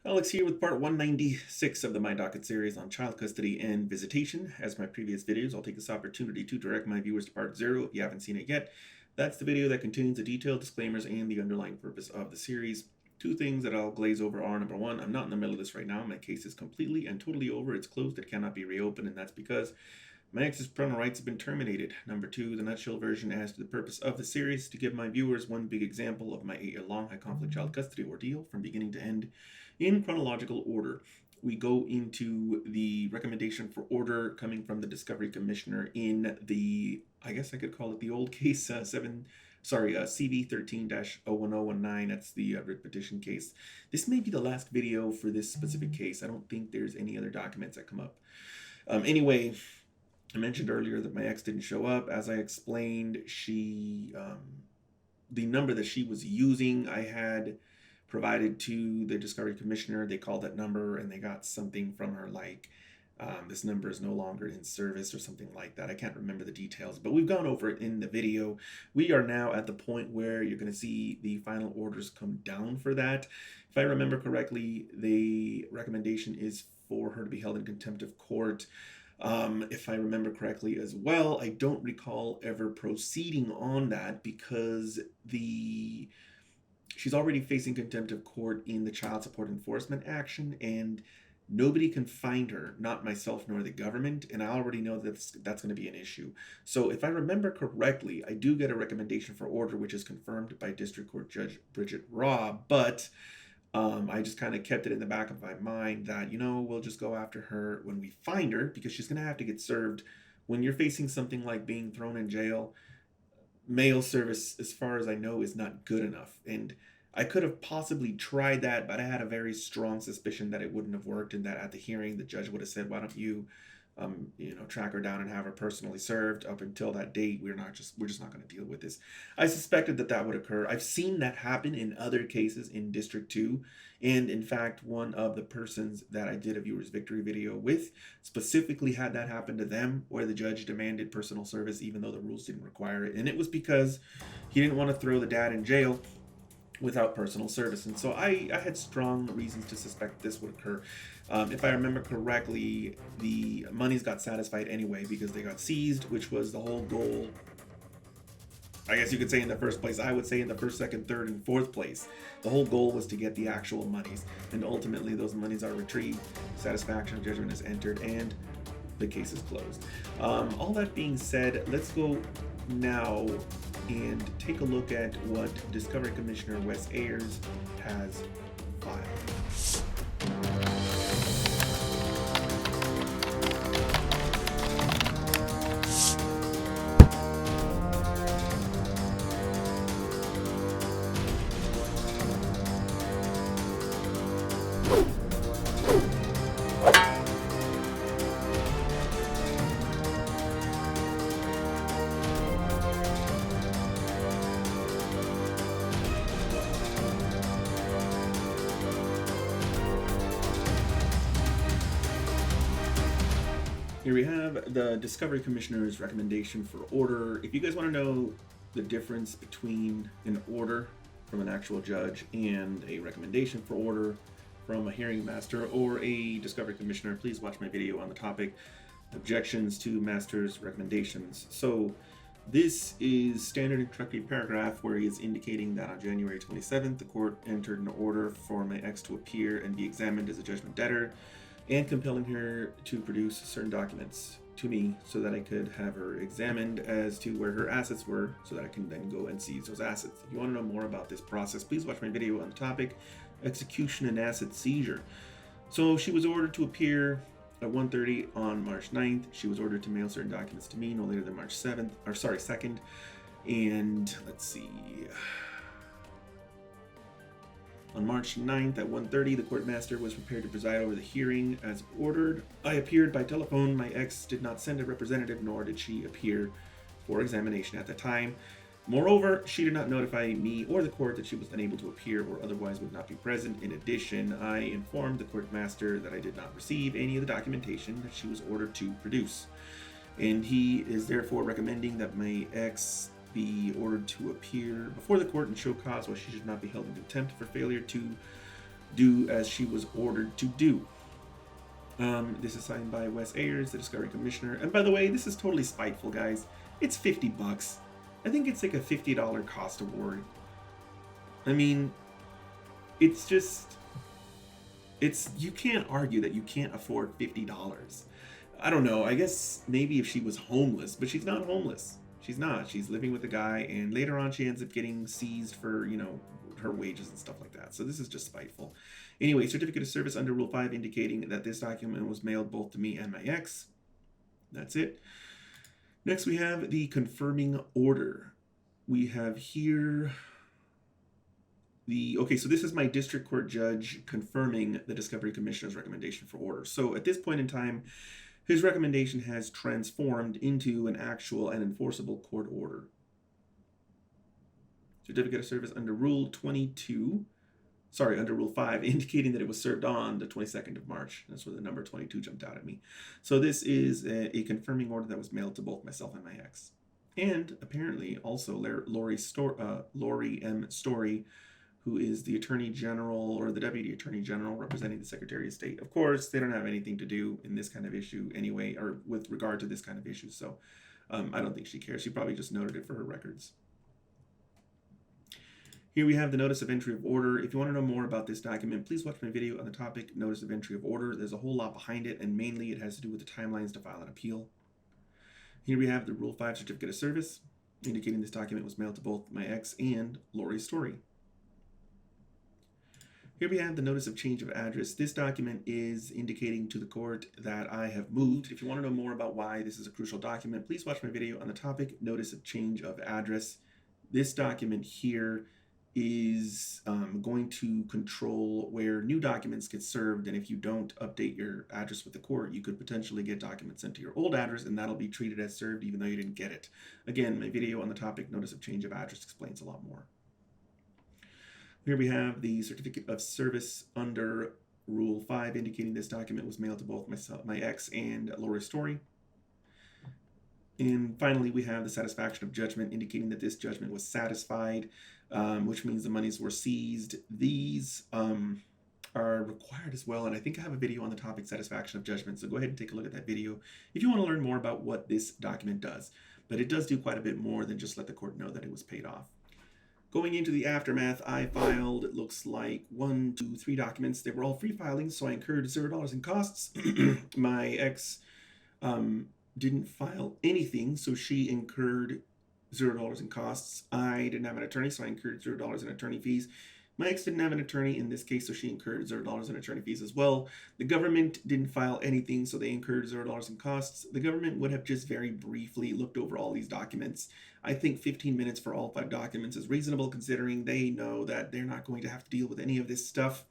Alex here with part 196 of the My Docket series on child custody and visitation. As my previous videos, I'll take this opportunity to direct my viewers to part 0 if you haven't seen it yet. That's the video that contains the detailed disclaimers and the underlying purpose of the series. Two things that I'll glaze over are, number one, I'm not in the middle of this right now. My case is completely and totally over. It's closed. It cannot be reopened, and that's because my ex's parental rights have been terminated. Number two, the nutshell version as to the purpose of the series, to give my viewers one big example of my 8-year-long high-conflict child custody ordeal from beginning to end in chronological order. We go into the recommendation for order coming from the Discovery Commissioner in the, I guess I could call it the old case, CV 13-01019. That's the writ petition case. This may be the last video for this specific case. I don't think there's any other documents that come up. Anyway, I mentioned earlier that my ex didn't show up. As I explained, the number that she was using, I had provided to the Discovery Commissioner. They called that number and they got something from her like, this number is no longer in service or something like that. I can't remember the details, but we've gone over it in the video. We are now at the point where you're going to see the final orders come down for that. If I remember correctly, the recommendation is for her to be held in contempt of court. If I remember correctly as well, I don't recall ever proceeding on that because she's already facing contempt of court in the child support enforcement action, and nobody can find her, not myself nor the government, and I already know that's going to be an issue. So if I remember correctly, I do get a recommendation for order, which is confirmed by District Court Judge Bridget Robb, but I just kind of kept it in the back of my mind that, we'll just go after her when we find her, because she's going to have to get served. When you're facing something like being thrown in jail, mail service, as far as I know, is not good enough. And I could have possibly tried that, but I had a very strong suspicion that it wouldn't have worked, and that at the hearing, the judge would have said, why don't you track her down and have her personally served. Up until that date, we're just not going to deal with this. I suspected that would occur. I've seen that happen in other cases in District 2, and in fact, one of the persons that I did a viewer's victory video with specifically had that happen to them, where the judge demanded personal service even though the rules didn't require it, and it was because he didn't want to throw the dad in jail without personal service. And so I had strong reasons to suspect this would occur. If I remember correctly, the monies got satisfied anyway because they got seized, which was the whole goal. I guess you could say in the first place. I would say in the first, second, third, and fourth place. The whole goal was to get the actual monies, and ultimately those monies are retrieved. Satisfaction of judgment is entered, and the case is closed. All that being said, let's go now and take a look at what Discovery Commissioner Wes Ayres has filed. Here we have the Discovery Commissioner's recommendation for order. If you guys want to know the difference between an order from an actual judge and a recommendation for order from a hearing master or a Discovery Commissioner, please watch my video on the topic, Objections to Master's Recommendations. So this is standard introductory paragraph where he is indicating that on January 27th, the court entered an order for my ex to appear and be examined as a judgment debtor, and compelling her to produce certain documents to me so that I could have her examined as to where her assets were, so that I can then go and seize those assets. If you want to know more about this process, please watch my video on the topic, Execution and Asset Seizure. So she was ordered to appear at 1:30 on March 9th. She was ordered to mail certain documents to me no later than March 2nd. And let's see. On March 9th at 1:30, the courtmaster was prepared to preside over the hearing as ordered. I appeared by telephone. My ex did not send a representative, nor did she appear for examination at the time. Moreover, she did not notify me or the court that she was unable to appear or otherwise would not be present. In addition, I informed the courtmaster that I did not receive any of the documentation that she was ordered to produce. And he is therefore recommending that my ex be ordered to appear before the court and show cause why she should not be held in contempt for failure to do as she was ordered to do. This is signed by Wes Ayres, the Discovery Commissioner. And by the way, this is totally spiteful, guys. It's $50. I think it's like a $50 cost award. I mean, it's just, you can't argue that you can't afford $50. I don't know. I guess maybe if she was homeless, but she's not homeless. She's not. She's living with a guy, and later on she ends up getting seized for, her wages and stuff like that. So this is just spiteful. Anyway, certificate of service under Rule 5 indicating that this document was mailed both to me and my ex. That's it. Next, we have the confirming order. We have here so this is my district court judge confirming the Discovery Commissioner's recommendation for order. So at this point in time, his recommendation has transformed into an actual and enforceable court order. Certificate of service under Rule 5, indicating that it was served on the 22nd of March. That's where the number 22 jumped out at me. So this is a confirming order that was mailed to both myself and my ex. And apparently also Lori M. Story, who is the Attorney General or the Deputy Attorney General representing the Secretary of State. Of course, they don't have anything to do in this kind of issue anyway, or with regard to this kind of issue. So I don't think she cares. She probably just noted it for her records. Here we have the Notice of Entry of Order. If you want to know more about this document, please watch my video on the topic Notice of Entry of Order. There's a whole lot behind it, and mainly it has to do with the timelines to file an appeal. Here we have the Rule 5 Certificate of Service, indicating this document was mailed to both my ex and Lori Story. Here we have the Notice of Change of Address. This document is indicating to the court that I have moved. If you want to know more about why this is a crucial document, please watch my video on the topic Notice of Change of Address. This document here is going to control where new documents get served, and if you don't update your address with the court, you could potentially get documents sent to your old address, and that'll be treated as served even though you didn't get it. Again, my video on the topic Notice of Change of Address explains a lot more. Here we have the Certificate of Service under Rule 5, indicating this document was mailed to both my ex and Lori Story. And finally, we have the satisfaction of judgment, indicating that this judgment was satisfied, which means the monies were seized. These are required as well, and I think I have a video on the topic satisfaction of judgment, so go ahead and take a look at that video if you want to learn more about what this document does. But it does do quite a bit more than just let the court know that it was paid off. Going into the aftermath, I filed, it looks like 1, 2, 3 documents. They were all free filings, so I incurred $0 in costs. My ex didn't file anything, so she incurred $0 in costs. I didn't have an attorney, so I incurred $0 in attorney fees. My ex didn't have an attorney in this case, so she incurred $0 in attorney fees as well. The government didn't file anything, so they incurred $0 in costs. The government would have just very briefly looked over all these documents. I think 15 minutes for all 5 documents is reasonable, considering they know that they're not going to have to deal with any of this stuff.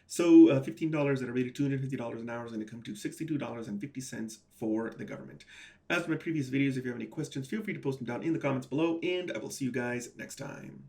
So $15 at a rate of $250 an hour is going to come to $62.50 for the government. As for my previous videos, if you have any questions, feel free to post them down in the comments below, and I will see you guys next time.